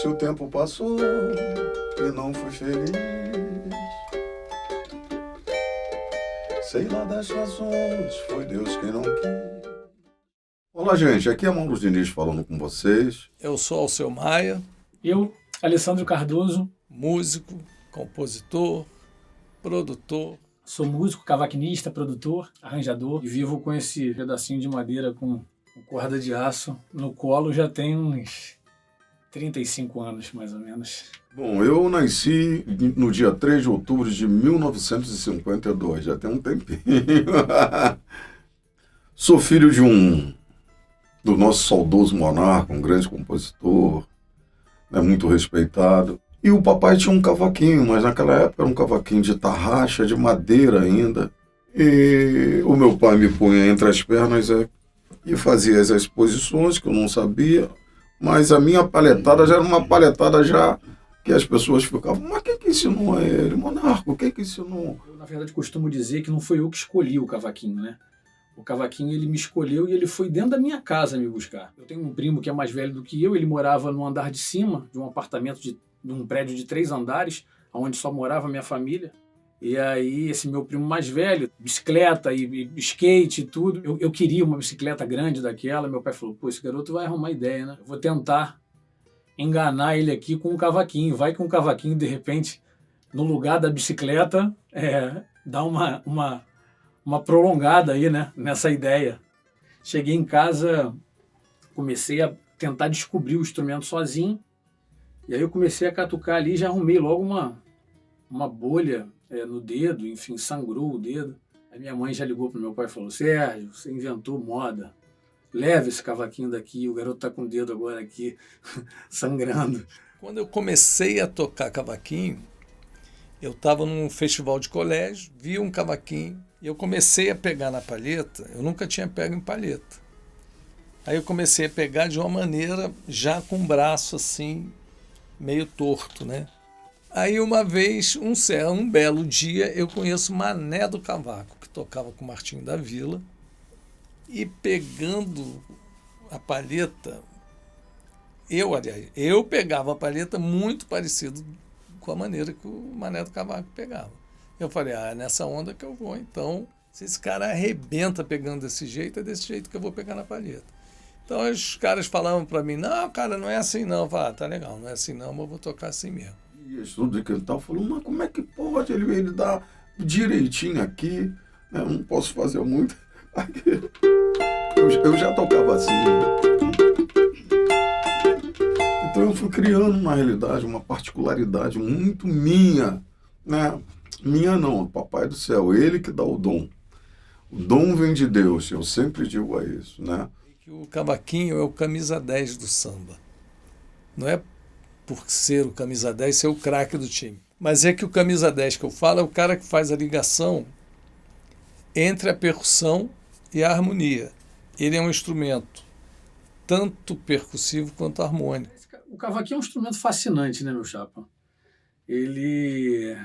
Se o tempo passou e não fui feliz, sei lá das razões, foi Deus quem não quis. Olá, gente, aqui é Mauro Diniz falando com vocês. Eu sou Alceu Maia. Eu, Alessandro Cardoso. Músico, compositor, produtor. Sou músico, cavaquinista, produtor, arranjador e vivo com esse pedacinho de madeira com corda de aço no colo já tem uns 35 anos, mais ou menos. Bom, eu nasci no dia 3 de outubro de 1952, já tem um tempinho. Sou filho do nosso saudoso monarca, um grande compositor, muito respeitado. E o papai tinha um cavaquinho, mas naquela época era um cavaquinho de tarraxa, de madeira ainda. E o meu pai me punha entre as pernas e fazia as exposições, que eu não sabia. Mas a minha palhetada já era uma palhetada já que as pessoas ficavam, mas quem que ensinou a ele? Monarco, quem que ensinou? Eu, na verdade, costumo dizer que não foi eu que escolhi o cavaquinho, né? O cavaquinho, ele me escolheu e ele foi dentro da minha casa me buscar. Eu tenho um primo que é mais velho do que eu, ele morava no andar de cima de um apartamento de um prédio de 3 andares, onde só morava a minha família. E aí, esse meu primo mais velho, bicicleta e skate e tudo, eu queria uma bicicleta grande daquela. Meu pai falou, pô, esse garoto vai arrumar ideia, né? Eu vou tentar enganar ele aqui com um cavaquinho. Vai que um cavaquinho, de repente, no lugar da bicicleta, dá uma prolongada aí, né? Nessa ideia. Cheguei em casa, comecei a tentar descobrir o instrumento sozinho. E aí eu comecei a catucar ali e já arrumei logo uma bolha no dedo, enfim, sangrou o dedo. Aí minha mãe já ligou pro meu pai e falou, Sérgio, você inventou moda, leva esse cavaquinho daqui, o garoto tá com o dedo agora aqui sangrando. Quando eu comecei a tocar cavaquinho, eu estava num festival de colégio, vi um cavaquinho e eu comecei a pegar na palheta, eu nunca tinha pego em palheta. Aí eu comecei a pegar de uma maneira já com o braço assim, meio torto, né? Aí uma vez, um belo dia, eu conheço Mané do Cavaco, que tocava com o Martinho da Vila, e pegando a palheta, eu pegava a palheta muito parecido com a maneira que o Mané do Cavaco pegava. Eu falei, é nessa onda que eu vou, então, se esse cara arrebenta pegando desse jeito, é desse jeito que eu vou pegar na palheta. Então os caras falavam para mim, não, cara, não é assim não. Eu falava, tá legal, não é assim não, mas eu vou tocar assim mesmo. E estudo de quintal falou, mas como é que pode ele dar direitinho aqui? Eu não posso fazer muito. Eu já tocava assim. Então eu fui criando uma realidade, uma particularidade muito minha, né? Minha não, papai do céu, ele que dá o dom. O dom vem de Deus, eu sempre digo isso, né? O cavaquinho é o camisa 10 do samba. Não é por ser o camisa 10 ser o craque do time. Mas é que o camisa 10 que eu falo é o cara que faz a ligação entre a percussão e a harmonia. Ele é um instrumento tanto percussivo quanto harmônico. O cavaquinho é um instrumento fascinante, né, meu chapa? Ele...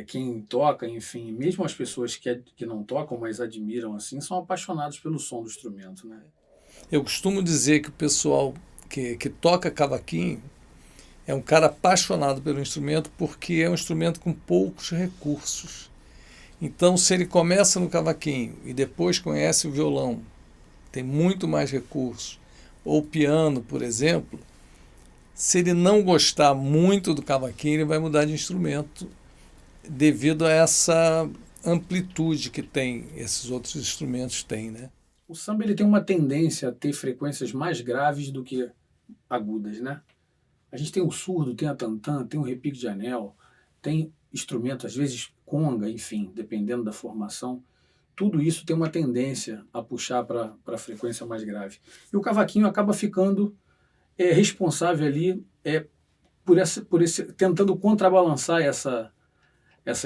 quem toca, enfim, mesmo as pessoas que não tocam, mas admiram assim, são apaixonados pelo som do instrumento, né? Eu costumo dizer que o pessoal que toca cavaquinho é um cara apaixonado pelo instrumento porque é um instrumento com poucos recursos. Então, se ele começa no cavaquinho e depois conhece o violão, tem muito mais recursos, ou o piano, por exemplo, se ele não gostar muito do cavaquinho, ele vai mudar de instrumento devido a essa amplitude que tem esses outros instrumentos têm, né? O samba ele tem uma tendência a ter frequências mais graves do que agudas, né? A gente tem o surdo, tem a tantã, tem o repique de anel, tem instrumento, às vezes conga, enfim, dependendo da formação. Tudo isso tem uma tendência a puxar para a frequência mais grave. E o cavaquinho acaba ficando responsável ali por esse tentando contrabalançar essa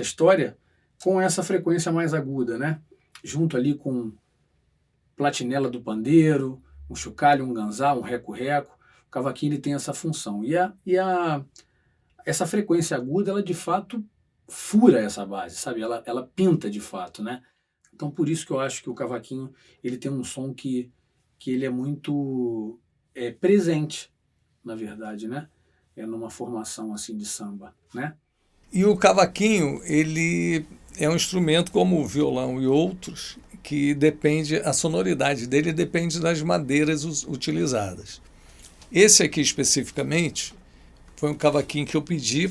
história com essa frequência mais aguda, né? Junto ali com platinela do pandeiro, um chocalho, um ganzá, um reco-reco. O cavaquinho ele tem essa função. Essa frequência aguda, ela de fato fura essa base, sabe? Ela pinta de fato, né? Então por isso que eu acho que o cavaquinho ele tem um som que ele é muito presente na verdade, né? Numa formação assim de samba, né? E o cavaquinho, ele é um instrumento como o violão e outros, que depende, a sonoridade dele depende das madeiras utilizadas. Esse aqui especificamente foi um cavaquinho que eu pedi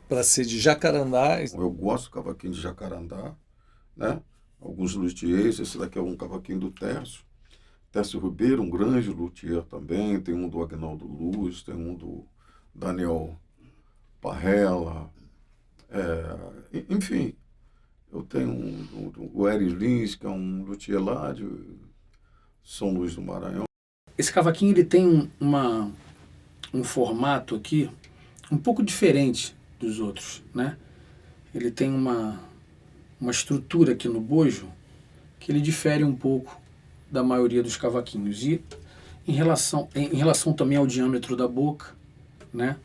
para ser de jacarandá. Eu gosto do cavaquinho de jacarandá, né? Alguns luthiers, esse daqui é um cavaquinho do Tércio Ribeiro, um grande luthier também, tem um do Agnaldo Luz, tem um do Daniel Parrella, enfim, eu tenho o Eris Lins, que é um luthier lá de São Luís do Maranhão. Esse cavaquinho ele tem um formato aqui um pouco diferente dos outros, né? Ele tem uma estrutura aqui no bojo que ele difere um pouco da maioria dos cavaquinhos. E em relação também ao diâmetro da boca, né?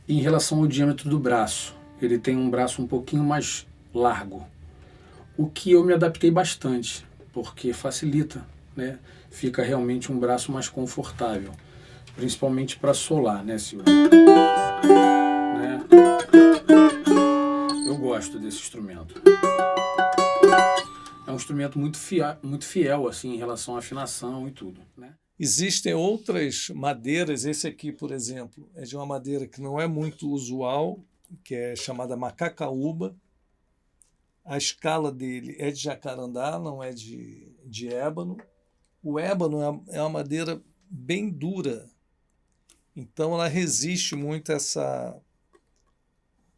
E em relação ao diâmetro do braço, ele tem um braço um pouquinho mais largo, o que eu me adaptei bastante, porque facilita, né? Fica realmente um braço mais confortável, principalmente para solar, né, Silvio? Né? Eu gosto desse instrumento. É um instrumento muito fiel assim, em relação à afinação e tudo, né? Existem outras madeiras, esse aqui, por exemplo, é de uma madeira que não é muito usual, que é chamada macacaúba. A escala dele é de jacarandá, não é de ébano. O ébano é uma madeira bem dura, então ela resiste muito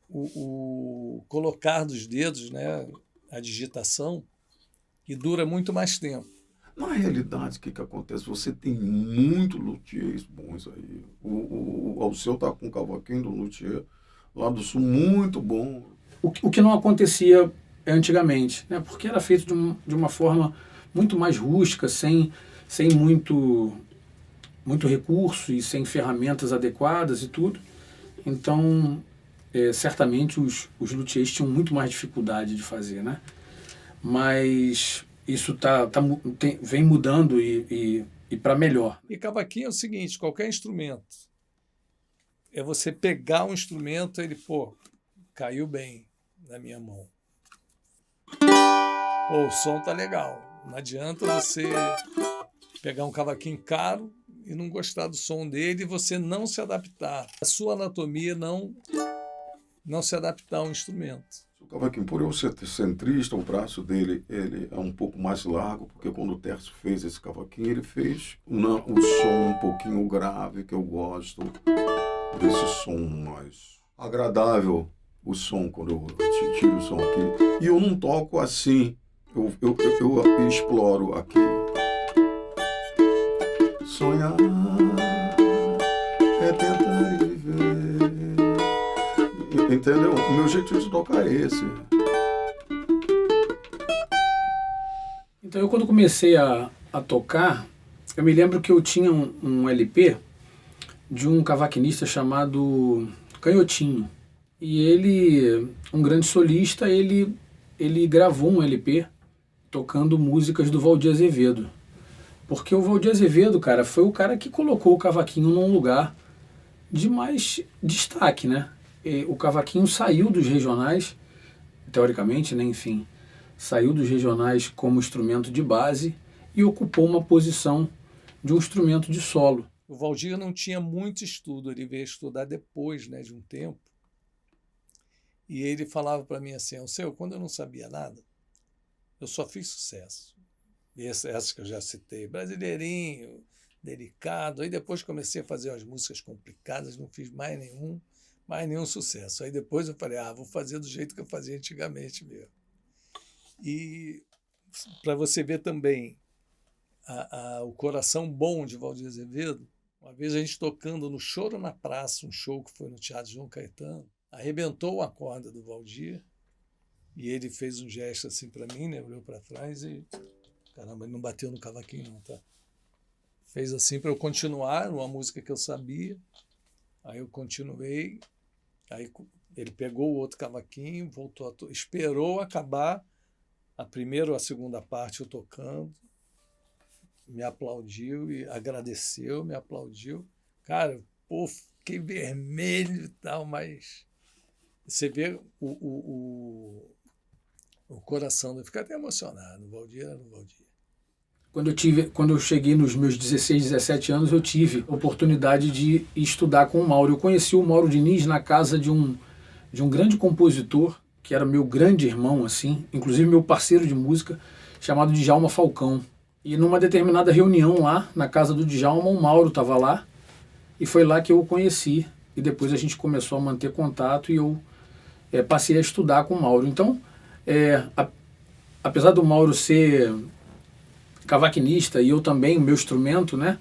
o colocar dos dedos, né, a digitação, e dura muito mais tempo. Na realidade, o que acontece? Você tem muito luthiers bons aí. O Alceu tá com um cavaquinho do luthier lá do Sul muito bom. O que não acontecia antigamente, né? Porque era feito de uma forma muito mais rústica, sem muito recurso e sem ferramentas adequadas e tudo. Então, certamente os luthiers tinham muito mais dificuldade de fazer, né? Mas isso vem mudando e para melhor. E cavaquinho é o seguinte, qualquer instrumento, é você pegar um instrumento, ele, caiu bem na minha mão. O som tá legal. Não adianta você pegar um cavaquinho caro e não gostar do som dele e você não se adaptar. A sua anatomia não se adaptar ao instrumento. O cavaquinho, por eu ser centrista, o braço dele ele é um pouco mais largo, porque quando o Tércio fez esse cavaquinho, ele fez o som um pouquinho grave, que eu gosto desse som mais agradável, o som, quando eu tiro o som aqui. E eu não toco assim, eu exploro aqui. Sonhar é tentar viver. Entendeu? O meu jeito de tocar é esse. Então, eu quando comecei a tocar, eu me lembro que eu tinha um LP de um cavaquinista chamado Canhotinho. E ele, um grande solista, ele gravou um LP tocando músicas do Valdir Azevedo. Porque o Valdir Azevedo, cara, foi o cara que colocou o cavaquinho num lugar de mais destaque, né? O cavaquinho saiu dos regionais, teoricamente, né, enfim, saiu dos regionais como instrumento de base e ocupou uma posição de um instrumento de solo. O Valdir não tinha muito estudo, ele veio estudar depois, né, de um tempo, e ele falava para mim assim, quando eu não sabia nada, eu só fiz sucesso. E essas que eu já citei, Brasileirinho, Delicado, aí depois comecei a fazer as músicas complicadas, não fiz mais nenhum sucesso. Aí depois eu falei, vou fazer do jeito que eu fazia antigamente mesmo. E para você ver também o coração bom de Valdir Azevedo, uma vez a gente tocando no Choro na Praça, um show que foi no Teatro João Caetano, arrebentou a corda do Valdir e ele fez um gesto assim para mim, né? Olhou para trás e, caramba, ele não bateu no cavaquinho não, tá? Fez assim para eu continuar, uma música que eu sabia. Aí eu continuei, aí ele pegou o outro cavaquinho, voltou, esperou acabar a primeira ou a segunda parte eu tocando, me aplaudiu e agradeceu, me aplaudiu. Cara, pô, fiquei vermelho e tal, mas você vê o coração, eu fico até emocionado. O Valdir era o Valdir. Quando eu cheguei nos meus 16, 17 anos, eu tive a oportunidade de estudar com o Mauro. Eu conheci o Mauro Diniz na casa de um grande compositor, que era meu grande irmão, assim, inclusive meu parceiro de música, chamado Djalma Falcão. E numa determinada reunião lá, na casa do Djalma, o Mauro estava lá, e foi lá que eu o conheci. E depois a gente começou a manter contato e eu passei a estudar com o Mauro. Então, apesar do Mauro ser cavaquinista e eu também, o meu instrumento, né?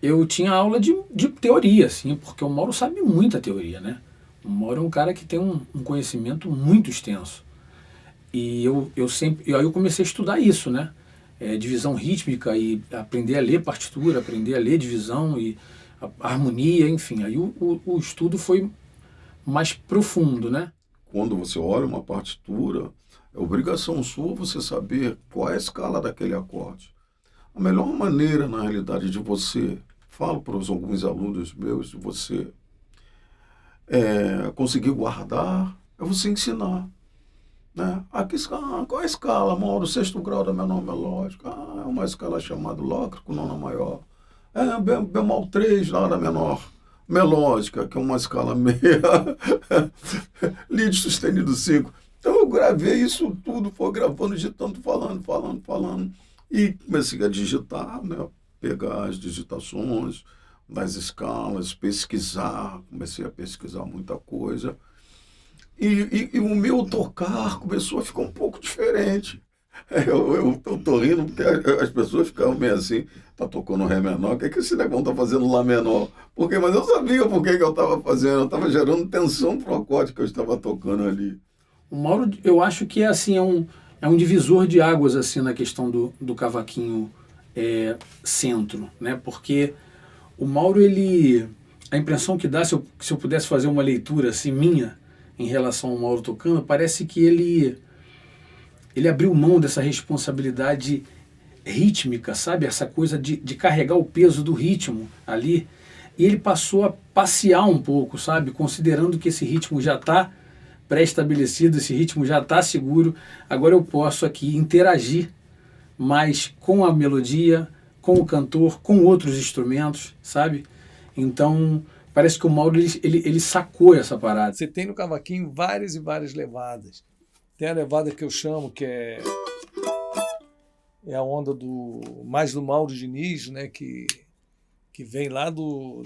Eu tinha aula de teoria, assim, porque o Mauro sabe muita teoria, né? O Mauro é um cara que tem um conhecimento muito extenso. E aí eu comecei a estudar isso, né? Divisão rítmica e aprender a ler partitura, aprender a ler divisão e a harmonia, enfim. Aí o estudo foi mais profundo, né? Quando você olha uma partitura, é obrigação sua você saber qual é a escala daquele acorde. A melhor maneira, na realidade, de você, falo para alguns alunos meus, de você conseguir guardar, é você ensinar. Né? Aqui, qual é a escala, Mauro? Sexto grau da menor melódica. É uma escala chamada lócrico, nona maior. Bemol 3 lá da menor melódica, que é uma escala meia. Lead sustenido 5. Então eu gravei isso tudo, foi gravando, digitando, falando. E comecei a digitar, né? Pegar as digitações das escalas, pesquisar, comecei a pesquisar muita coisa. E o meu tocar começou a ficar um pouco diferente. Eu tô rindo porque as pessoas ficavam meio assim, tá tocando Ré menor, o que esse negão tá fazendo Lá menor? Mas eu sabia por que eu estava fazendo, eu estava gerando tensão pro acorde que eu estava tocando ali. O Mauro, eu acho que assim, é um divisor de águas assim, na questão do cavaquinho centro, né? Porque o Mauro, a impressão que dá, se eu pudesse fazer uma leitura assim, minha, em relação ao Mauro tocando, parece que ele abriu mão dessa responsabilidade rítmica, sabe? Essa coisa de carregar o peso do ritmo ali. E ele passou a passear um pouco, sabe? Considerando que esse ritmo já está pré-estabelecido, esse ritmo já está seguro. Agora eu posso aqui interagir mais com a melodia, com o cantor, com outros instrumentos, sabe? Então, parece que o Mauro ele sacou essa parada. Você tem no cavaquinho várias e várias levadas. Tem a levada que eu chamo, que é a onda mais do Mauro Diniz, né? Que vem lá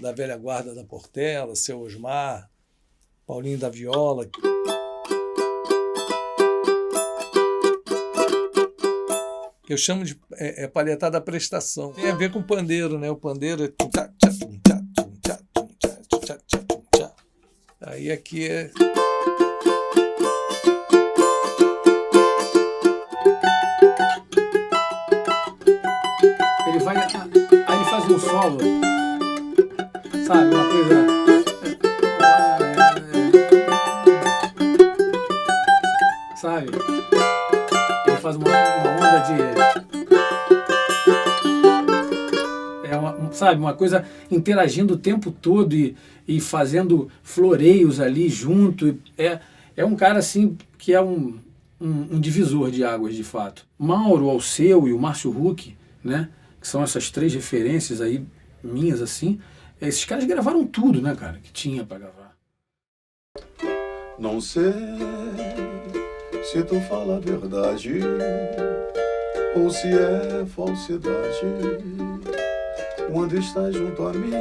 da velha guarda da Portela, Seu Osmar, Paulinho da Viola. Que eu chamo de palhetada da prestação. Tem a ver com o pandeiro, né? O pandeiro é... Aí aqui é... Aí ele faz um solo, sabe? Uma coisa... Sabe? Ele faz uma onda de... sabe? Uma coisa interagindo o tempo todo e fazendo floreios ali junto. É um cara assim que é um divisor de águas, de fato. Mauro, Alceu e o Márcio Huck, né? Que são essas três referências aí minhas, assim. Esses caras gravaram tudo, né, cara? Que tinha pra gravar. Não sei se tu fala a verdade ou se é falsidade. Quando estás junto a mim,